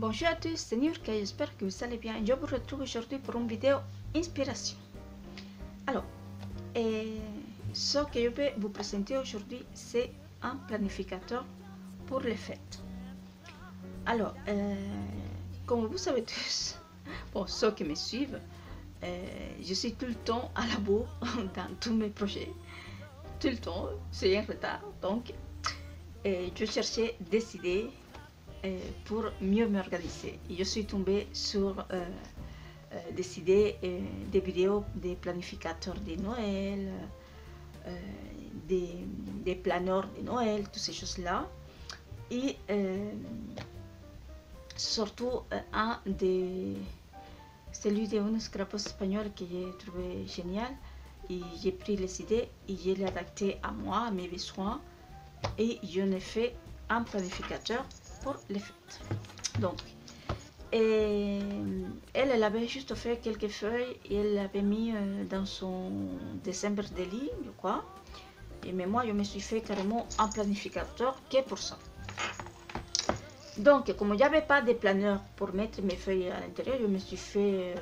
Bonjour à tous, c'est Nurka, j'espère que vous allez bien. Je vous retrouve aujourd'hui pour une vidéo inspiration. Alors, ce que je vais vous présenter aujourd'hui, c'est un planificateur pour les fêtes. Alors, comme vous savez tous, bon, ceux qui me suivent, je suis tout le temps à la bourre dans tous mes projets. Tout le temps, c'est un retard. Donc, je cherchais des idées pour mieux m'organiser. Je suis tombée sur des idées, des vidéos des planificateurs de Noël, des planeurs de Noël, toutes ces choses-là. Et surtout celui d'un scrapos espagnol que j'ai trouvé génial. Et j'ai pris les idées et je l'ai adapté à moi, à mes besoins. Et j'en ai fait un planificateur pour les fêtes. Donc, elle avait juste fait quelques feuilles et elle l'avait mis dans son décembre daily, je crois. Mais moi, je me suis fait carrément un planificateur qui est pour ça. Donc, comme il n'y avait pas de planeur pour mettre mes feuilles à l'intérieur, je me suis fait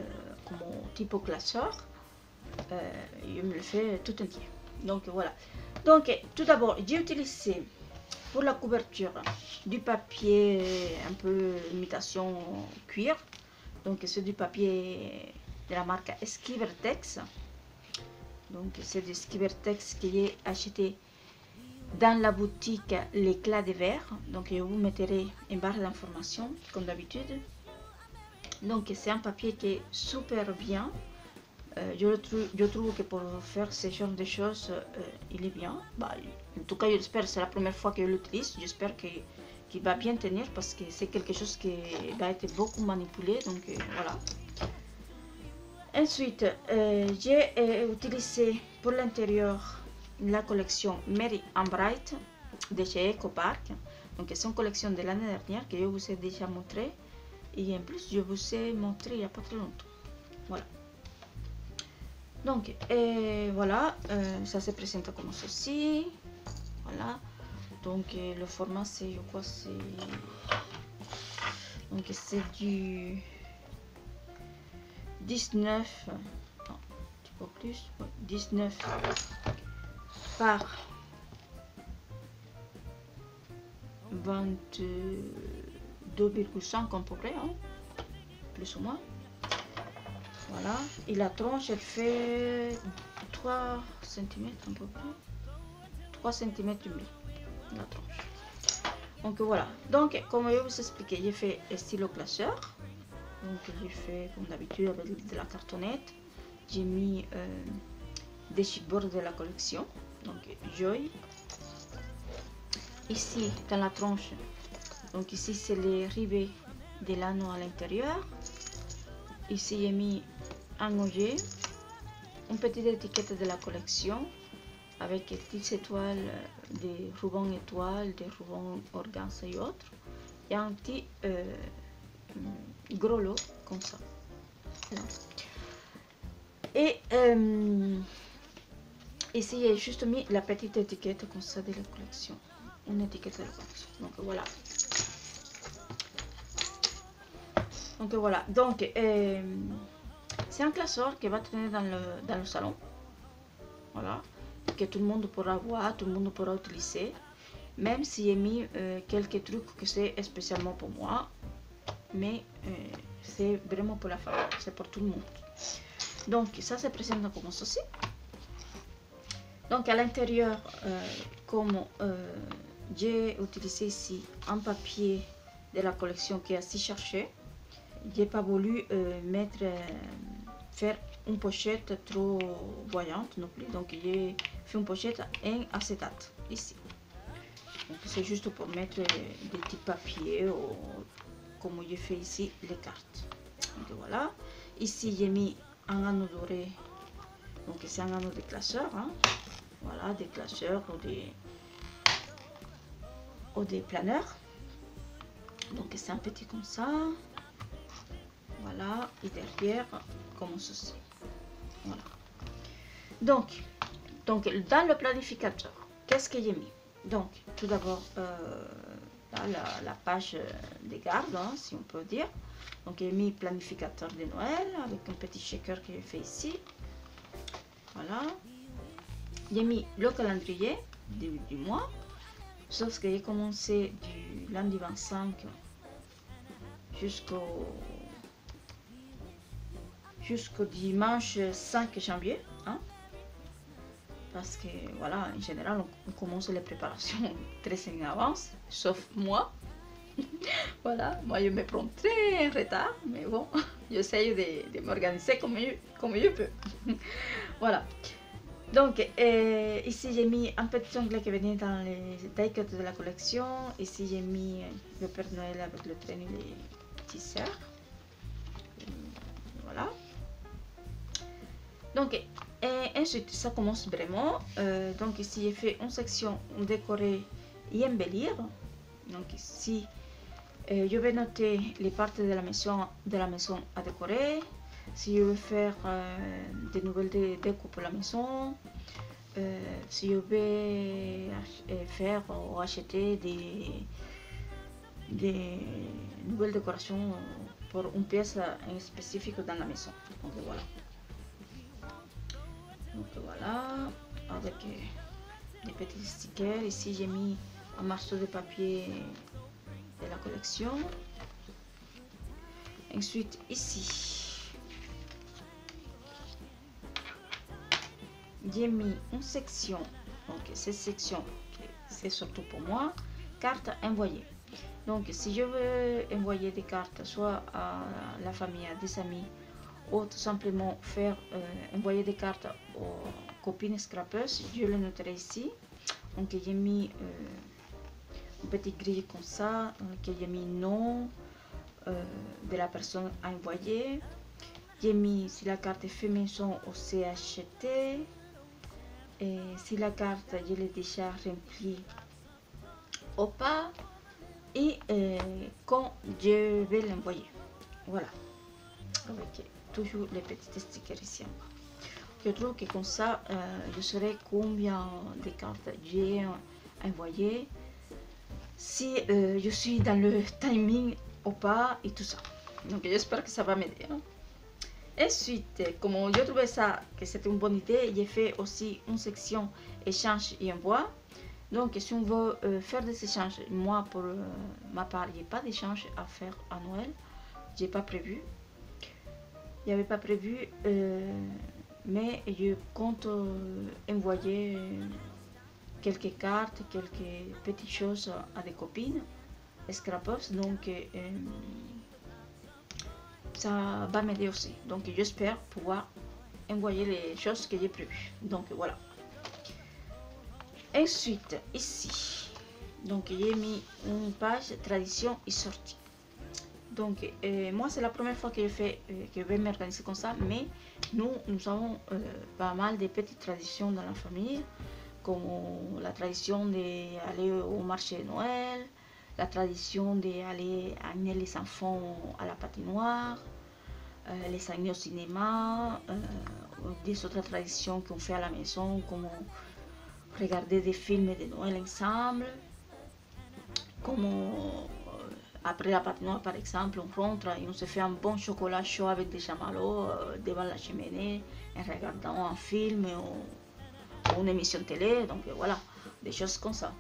comme type classeur. Je me le fais tout entier. Donc, voilà. Donc, tout d'abord, j'ai utilisé pour la couverture du papier un peu imitation cuir. Donc, c'est du papier de la marque Skivertex. Donc, c'est du Skivertex que j'ai acheté dans la boutique L'éclat de verre. Donc, je vous mettrai une barre d'informations comme d'habitude. Donc, c'est un papier qui est super bien. Je trouve que pour faire ce genre de choses, il est bien. Bah, en tout cas, j'espère, c'est la première fois que je l'utilise. J'espère qu'il va bien tenir parce que c'est quelque chose qui va être beaucoup manipulé. Donc voilà. Ensuite, j'ai utilisé pour l'intérieur la collection Merry and Bright de chez EcoPark. Donc c'est une collection de l'année dernière que je vous ai déjà montré. Et en plus, je vous ai montré il n'y a pas très longtemps. Voilà. Donc, voilà, ça se présente comme ceci. Voilà. Donc, le format, c'est, je crois, c'est... Donc, c'est du 19... Non, un petit peu plus. 19 par 22,5 à peu près, hein, plus ou moins. Voilà, et la tranche elle fait 3 cm à peu près, 3 cm et demi la tranche. Donc voilà, donc comme je vous expliquais, j'ai fait stylo classeur. Donc j'ai fait comme d'habitude avec de la cartonnette. J'ai mis des chipboards de la collection, donc Joy. Ici dans la tranche, donc ici c'est les rivets de l'anneau à l'intérieur. Ici j'ai mis un objet, une petite étiquette de la collection avec des petites étoiles, des rubans étoiles, des rubans organza et autres, et un petit gros lot comme ça. Là. Et ici j'ai juste mis la petite étiquette comme ça de la collection, une étiquette de la collection. Donc voilà. Donc voilà. Donc c'est un classeur qui va traîner dans le salon. Voilà. Que tout le monde pourra voir, tout le monde pourra utiliser. Même si j'ai mis quelques trucs que c'est spécialement pour moi. Mais c'est vraiment pour la famille. C'est pour tout le monde. Donc ça se présente comme ceci. Donc à l'intérieur, comme j'ai utilisé ici un papier de la collection qui est assez cherché. J'ai pas voulu faire une pochette trop voyante non plus, donc j'ai fait une pochette en acétate ici. Donc c'est juste pour mettre des petits papiers ou comme j'ai fait ici les cartes. Donc voilà, ici j'ai mis un anneau doré, donc c'est un anneau de classeur, hein. Voilà, des classeurs ou des planeurs. Donc c'est un petit comme ça. Voilà, et derrière, comme ceci. Voilà. Donc dans le planificateur, qu'est-ce que j'ai mis? Donc, tout d'abord, là, la page des gardes, hein, si on peut dire. Donc j'ai mis planificateur de Noël avec un petit shaker que j'ai fait ici. Voilà. J'ai mis le calendrier du mois. Sauf que j'ai commencé du lundi 25 jusqu'au dimanche 5 janvier. Hein, parce que voilà, en général, on commence les préparations très en avance, sauf moi. Voilà, moi je me prends très en retard, mais bon, j'essaye de m'organiser comme je peux. Voilà. Donc, ici j'ai mis un petit onglet qui venait dans les die cuts de la collection. Ici j'ai mis le Père Noël avec le train et les tisseurs. Voilà. Donc, ensuite, ça commence vraiment. Donc ici j'ai fait une section décorer et embellir. Donc ici, je vais noter les parties de la maison à décorer. Si je veux faire des nouvelles déco pour la maison, si je vais faire ou acheter des nouvelles décorations pour une pièce spécifique dans la maison. Donc voilà. Donc voilà, avec des petits stickers. Ici j'ai mis un morceau de papier de la collection. Ensuite ici, j'ai mis une section, donc cette section c'est surtout pour moi, cartes envoyées. Donc si je veux envoyer des cartes soit à la famille, à des amis, ou tout simplement faire envoyer des cartes aux copines scrappeuses, je le noterai ici. Donc j'ai mis une petite grille comme ça, que j'ai mis nom de la personne à envoyer. J'ai mis si la carte est fait maison ou c'est acheté. Et si la carte je l'ai déjà remplie ou pas, et quand je vais l'envoyer. Voilà, avec toujours les petits stickers ici en bas. Je trouve que comme ça je saurai combien de cartes j'ai envoyé, si je suis dans le timing ou pas et tout ça. Donc j'espère que ça va m'aider, hein. Ensuite, comme je trouvais ça que c'était une bonne idée, j'ai fait aussi une section échange et envoi. Donc si on veut faire des échanges, moi pour ma part, il n'y a pas d'échange à faire à Noël. J'ai pas prévu. Il n'y avait pas prévu, mais je compte envoyer quelques cartes, quelques petites choses à des copines scrappers. Donc ça va m'aider aussi. Donc j'espère pouvoir envoyer les choses que j'ai prévues. Donc voilà. Ensuite ici, donc j'ai mis une page tradition et sortie. Donc moi c'est la première fois que je vais m'organiser comme ça, mais nous avons pas mal de petites traditions dans la famille, comme la tradition d'aller au marché de Noël, la tradition d'aller amener les enfants à la patinoire, les amener au cinéma, des autres traditions qu'on fait à la maison, comme regarder des films de Noël ensemble, comme après la patinoire par exemple, on rentre et on se fait un bon chocolat chaud avec des chamallows devant la cheminée en regardant un film ou une émission de télé, donc voilà, des choses comme ça.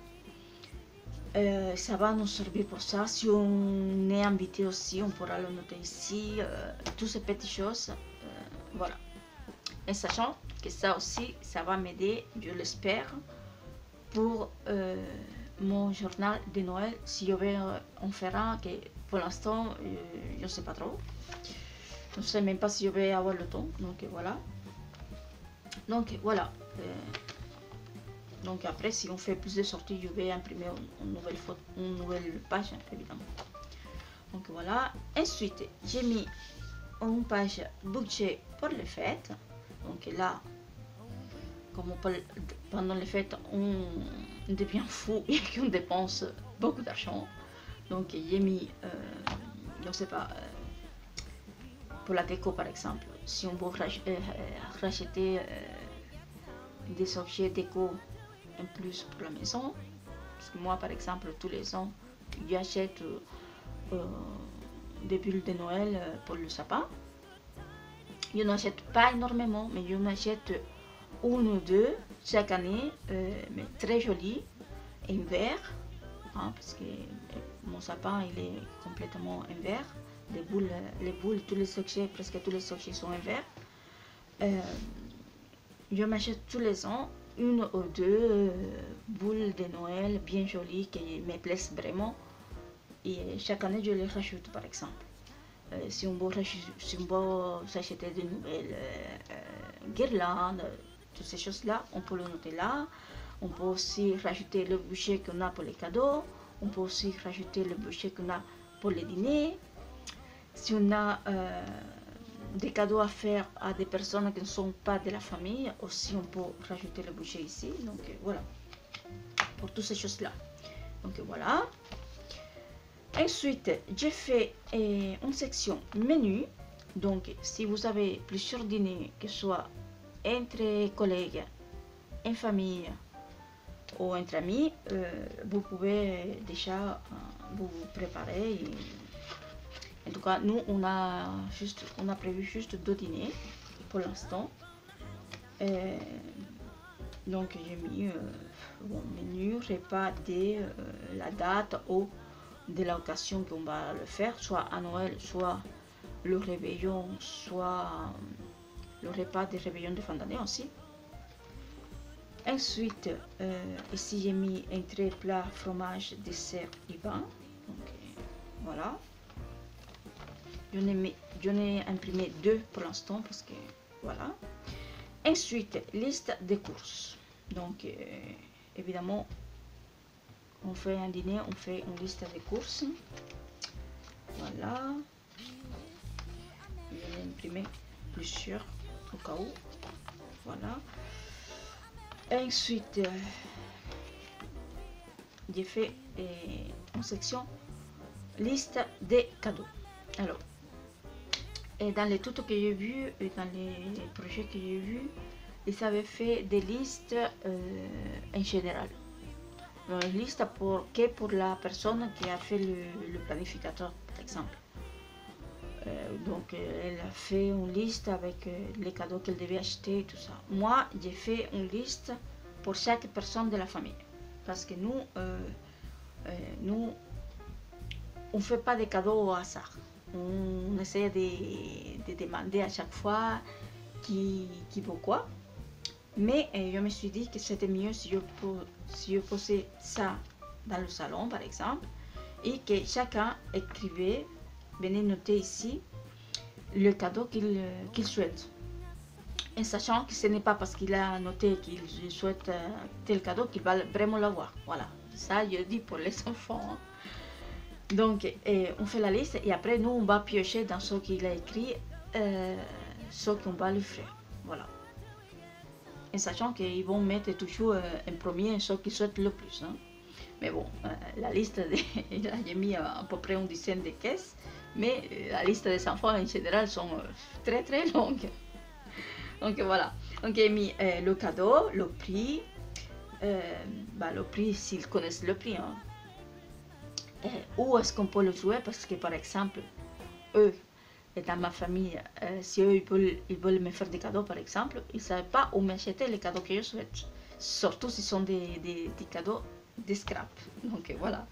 Ça va nous servir pour ça. Si on est invité aussi, on pourra le noter ici. Toutes ces petites choses, voilà. Et sachant que ça aussi, ça va m'aider, je l'espère, pour mon journal de Noël. Si je vais en faire un, que pour l'instant, je ne sais pas trop. Je ne sais même pas si je vais avoir le temps. Donc voilà. Donc voilà. Donc après, si on fait plus de sorties, je vais imprimer une nouvelle page, évidemment. Donc voilà. Ensuite, j'ai mis une page budget pour les fêtes. Donc là, comme pendant les fêtes, on devient fou et qu'on dépense beaucoup d'argent. Donc j'ai mis, je ne sais pas, pour la déco par exemple, si on veut racheter des objets déco en plus pour la maison, parce que moi par exemple tous les ans j'achète des bulles de Noël pour le sapin. Je n'achète pas énormément, mais je m'achète une ou deux chaque année, mais très jolies, et vert, hein, parce que mon sapin il est complètement en vert. Les boules, tous les objets, presque tous les objets sont en vert. Je m'achète tous les ans une ou deux boules de Noël bien jolies qui me plaisent vraiment. Et chaque année, je les rajoute, par exemple. Si on veut s'acheter de nouvelles guirlandes, toutes ces choses-là, on peut le noter là. On peut aussi rajouter le budget qu'on a pour les cadeaux. On peut aussi rajouter le budget qu'on a pour les dîners. Si on a des cadeaux à faire à des personnes qui ne sont pas de la famille, aussi on peut rajouter le budget ici. Donc voilà, pour toutes ces choses-là. Donc voilà. Ensuite, j'ai fait une section menu. Donc, si vous avez plusieurs dîners, que ce soit entre collègues, en famille ou entre amis, vous pouvez déjà vous préparer. En tout cas, nous, on a prévu juste 2 dîners pour l'instant. Donc, j'ai mis menu, repas, la date ou de l'occasion qu'on va le faire, soit à Noël, soit le réveillon, soit le repas de réveillon de fin d'année aussi. Ensuite, ici j'ai mis entrée, plat, fromage, dessert et vin. Donc voilà. J'en ai imprimé 2 pour l'instant parce que voilà. Ensuite, liste des courses. Donc évidemment, on fait un dîner, on fait une liste des courses. Voilà. Je vais imprimer plusieurs au cas où. Voilà. Ensuite, j'ai fait une section liste des cadeaux. Alors, et dans les tutos que j'ai vus et dans les projets que j'ai vus, ils avaient fait des listes en général. Une liste pour la personne qui a fait le planificateur, par exemple. Donc, elle a fait une liste avec les cadeaux qu'elle devait acheter et tout ça. Moi, j'ai fait une liste pour chaque personne de la famille. Parce que nous, on ne fait pas de cadeaux au hasard. On essaie de demander à chaque fois qui veut quoi. Mais je me suis dit que c'était mieux si je posais ça dans le salon, par exemple, et que chacun écrivait, venez noter ici, le cadeau qu'il souhaite. En sachant que ce n'est pas parce qu'il a noté qu'il souhaite tel cadeau qu'il va vraiment l'avoir. Voilà, ça je dis pour les enfants. Hein. Donc, on fait la liste et après, nous, on va piocher dans ce qu'il a écrit, ce qu'on va lui faire. Voilà. En sachant qu'ils vont mettre toujours en premier ce qu'ils souhaitent le plus. Hein. Mais bon, la liste, j'ai mis à peu près une dizaine de caisses, mais la liste des enfants en général sont très très longues. Donc voilà, donc j'ai mis le cadeau, le prix, le prix s'ils connaissent le prix. Hein. Où est-ce qu'on peut le jouer? Parce que par exemple, eux, et dans ma famille, si eux ils veulent me faire des cadeaux par exemple, ils ne savent pas où m'acheter les cadeaux que je souhaite. Surtout si ce sont des cadeaux de scrap. Donc voilà.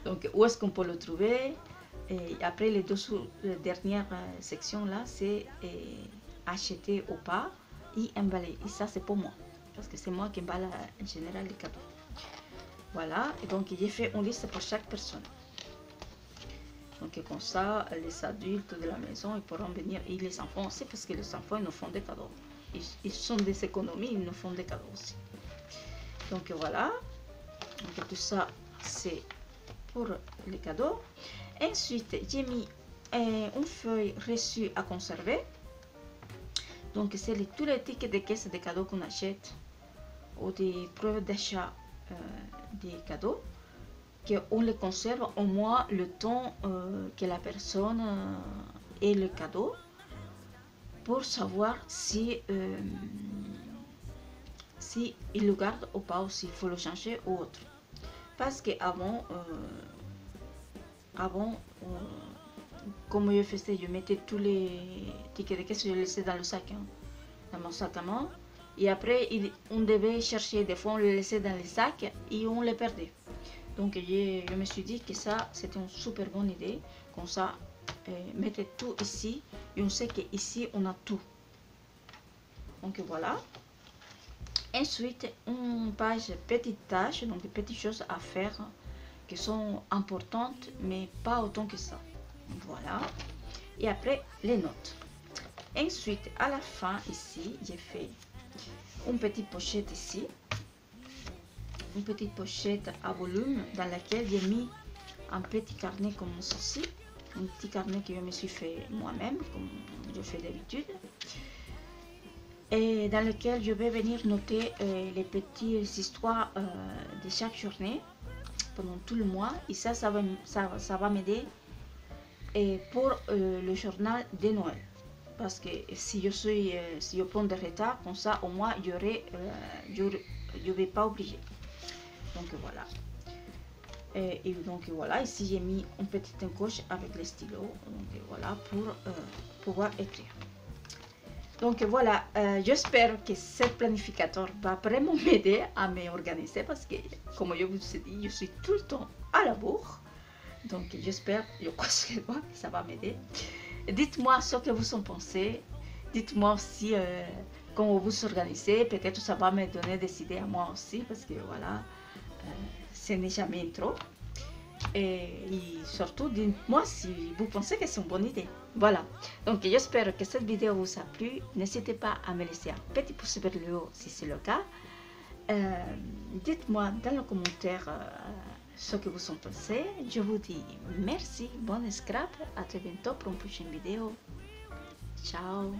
Donc où est-ce qu'on peut le trouver? Et après les dernières sections là, c'est acheter ou pas et emballer. Et ça c'est pour moi. Parce que c'est moi qui emballe en général les cadeaux. Voilà. Et donc j'ai fait une liste pour chaque personne. Donc comme ça, les adultes de la maison ils pourront venir, et les enfants aussi, parce que les enfants ils nous font des cadeaux. Ils sont des économies, ils nous font des cadeaux aussi. Donc voilà, donc, tout ça c'est pour les cadeaux. Ensuite, j'ai mis une feuille reçue à conserver. Donc c'est tous les tickets de caisse des cadeaux qu'on achète ou des preuves d'achat des cadeaux. Qu'on les conserve au moins le temps que la personne ait le cadeau pour savoir si il le garde ou pas, ou s'il faut le changer ou autre. Parce qu'avant, avant, comme je faisais, je mettais tous les tickets de caisse, je les laissais dans le sac, hein, dans mon sac à main. Et après, on devait chercher, des fois on les laissait dans les sacs et on les perdait. Donc je me suis dit que ça, c'était une super bonne idée. Comme ça, mettez tout ici et on sait qu'ici, on a tout. Donc voilà. Ensuite, une page petites tâches, donc des petites choses à faire qui sont importantes, mais pas autant que ça. Voilà. Et après, les notes. Ensuite, à la fin, ici, j'ai fait une petite pochette ici. Une petite pochette à volume dans laquelle j'ai mis un petit carnet comme ceci. Un petit carnet que je me suis fait moi-même, comme je fais d'habitude. Et dans lequel je vais venir noter les petites histoires de chaque journée pendant tout le mois. Et ça va m'aider pour le journal de Noël. Parce que si je prends des retards, comme ça, au moins, je ne vais pas oublier. Donc voilà. Et donc voilà, ici j'ai mis une petite encoche avec les stylos. Donc voilà, pour pouvoir écrire. Donc voilà, j'espère que ce planificateur va vraiment m'aider à m'organiser parce que, comme je vous ai dit, je suis tout le temps à la bourre. Donc j'espère, je crois que ça va m'aider. Dites-moi ce que vous en pensez. Dites-moi aussi comment vous vous organisez. Peut-être ça va me donner des idées à moi aussi parce que voilà, ce n'est jamais trop. Et surtout, dites-moi si vous pensez que c'est une bonne idée. Voilà, donc j'espère que cette vidéo vous a plu. N'hésitez pas à me laisser un petit pouce vers le haut si c'est le cas. Dites-moi dans les commentaires ce que vous en pensez. Je vous dis merci, bonne scrap, à très bientôt pour une prochaine vidéo. Ciao.